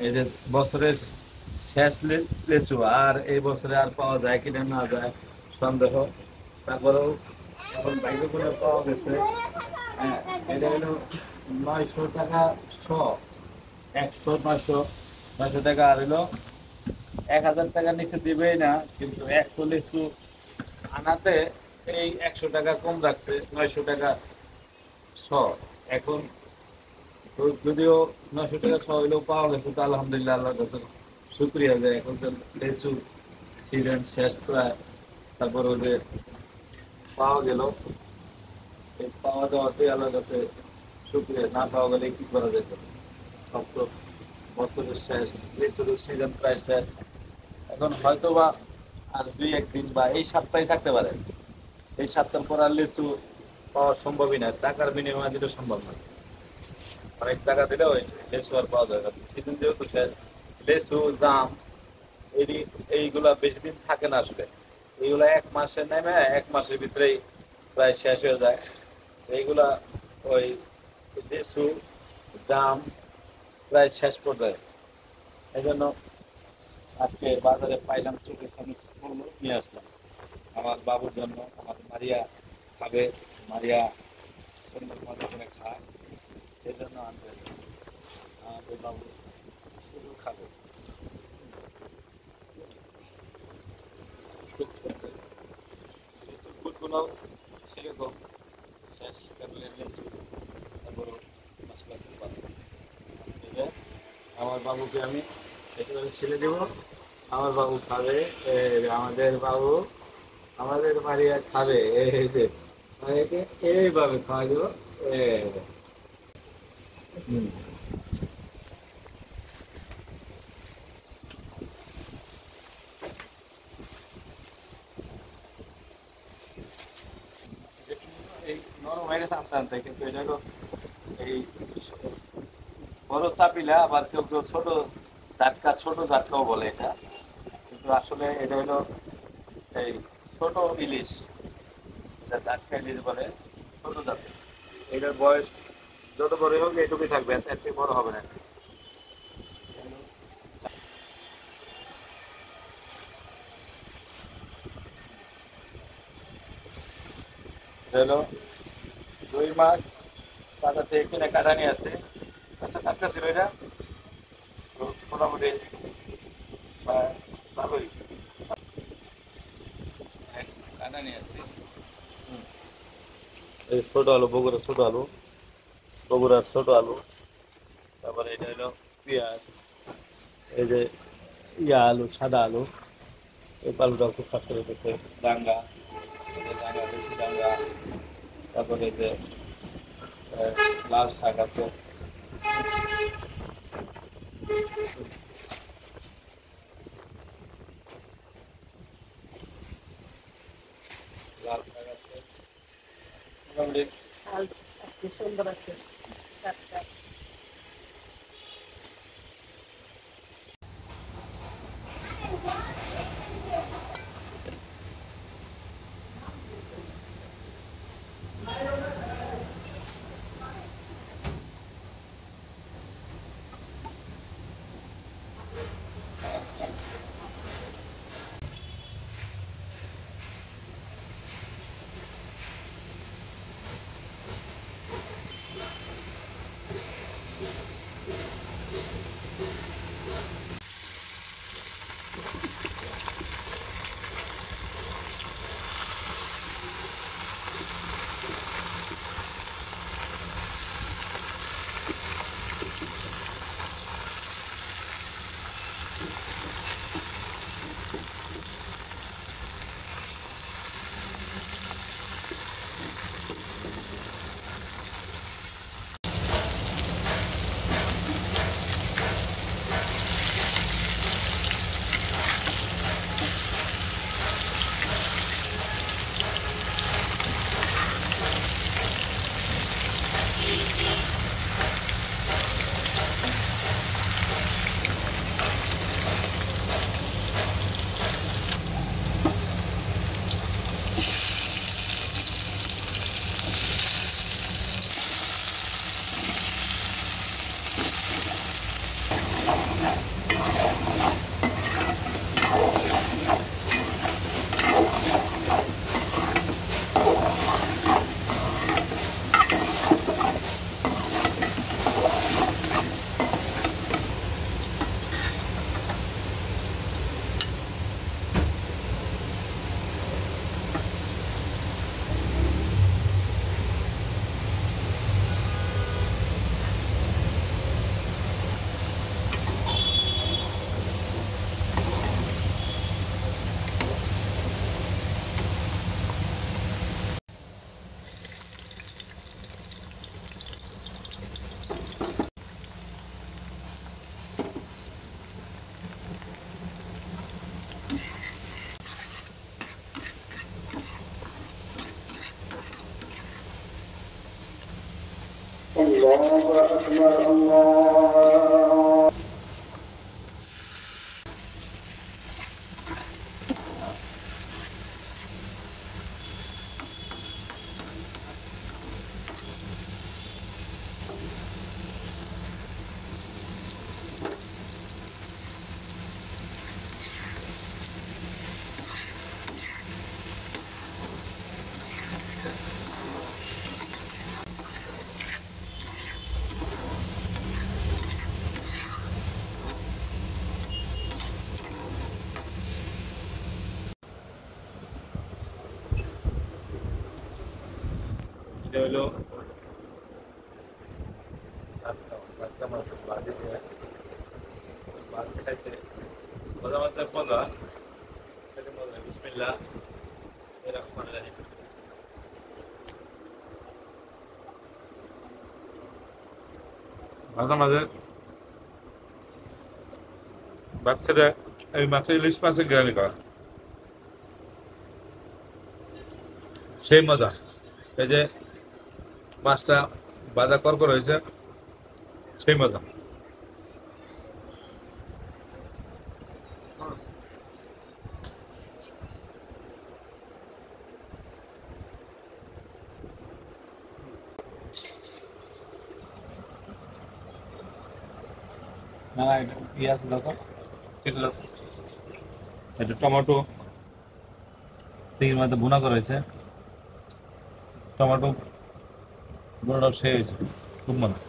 এই যে বছরের শেষ লিচু, আর এই বছরে আর পাওয়া যায় কিনা না যায় সন্দেহ। তারপরেও এখন বাইরে করে পাওয়া গেছে। হ্যাঁ, এটা হলো 900 টাকা শ, 100, 900 টাকা, আর হলো 1000 টাকার নিচে দিবেই না, কিন্তু 100 লিচু আনাতে এই 100 টাকা কম রাখছে, 900 টাকা শ। এখন তো যদিও 900 টাকা শ হইলেও পাওয়া গেছে, তো আলহামদুলিল্লাহ আল্লাহর কাছে শুক্রিয়া যায়। এখন তো লিচু সিজন শেষ প্রায়, তারপর ওই যে পাওয়া গেল, এই পাওয়া যাওয়াতে আল্লাহর কাছে শুক্রিয়া। না পাওয়া গেলে কি করা যেত, সব তো বছরের শেষ, লিচুর সিজন প্রায় শেষ। এখন হয়তো বা আর 2-1 দিন বা এই সপ্তাহে থাকতে পারে, এই সপ্তাহ পর আর লিচু পাওয়া সম্ভবই না, টাকার বিনিময়ে দিলে সম্ভব না। অনেক টাকা দিলে ওই লিচু আর পাওয়া যায় না, সিজন যেহেতু শেষ। লিচু, জাম, এই এইগুলা বেশি দিন থাকে না আসলে। এইগুলা 1 মাসে নেমে 1 মাসের ভিতরেই প্রায় শেষ হয়ে যায়। এইগুলা ওই লিচু, জাম প্রায় শেষ পর্যায়ে। এই জন্য আজকে বাজারে পাইলাম, চোখের সামনে পড়লো, নিয়ে আসলাম আমার বাবুর জন্য। আমার মারিয়া খাবে, মারিয়া সুন্দর মজা করে খায়, সেই জন্য আনবে। আমাদের বাবু শুধু খাবে। খুব সুন্দর লিচুর ফুলগুলো সেরকম শেষ লেভেলের লিচু, তারপরও মশলা খুব ভালো। এটা আমার বাবুকে আমি একেবারে ছেড়ে দেবো, আমার বাবু খাবে। আমাদের বাবু, আমাদের মারিয়া খাবে, এই যে মারিয়াকে এইভাবে খাওয়া দেবো। এই যে। হুম। এই নরম হয়ে গেছে আস্তে আস্তে, কিন্তু এটা হলো এই বড় চাপিলা, আবার কেউ কেউ ছোট জাটকা, ছোট জাটকাও বলে এটা, কিন্তু আসলে এটা হলো এই ছোট ইলিশ, এটা জাটকা ইলিশ বলে, ছোট জাতের। এটার বয়স যত বড় হোক এটুকুই থাকবে, এর থেকে বড় হবে না। এটা হলো 2 মাস বাজার থেকে কিনে কাটা নিয়ে আসে। আচ্ছা, টাটকা ছিল এটা, তো মোটামুটি ভালোই কাটা নিয়ে আসছি। এই ছোট আলু, বগুড়ার ছোট আলু, বগুড়ার ছোট আলু। তারপরে এটা হলো পেঁয়াজ, এই যে আলু, সাদা আলু, এই আলুটা খুব স্বাস্থ্য করতেছে। ডাঙ্গা, এই যে ডাঙ্গা, দেশি ডাঙ্গা। তারপরে এই যে আহ, লাল শাক আছে, লাল শাক আছে মোটামুটি। শাল কি সুন্দর আছে টাটকা। এটা হলো টাটকা মাছের বাজি দিয়ে ভাত খাইতে মজা মজা মজা খেতে মজা বিসমিল্লাহ এরকম মনে লাগে মাঝে মাঝে ভাত খেতে এই মাছের ইলিশ মাছের গ্রানি করা সেই মজা এই যে মাছটা বাজা করকর হয়েছে সেই মজা না পেঁয়াজ দেখো এটা টমেটো সেই মধ্যে ভুনা করা হয়েছে টমেটো পুরোটা সেই হয়েছে খুব মজা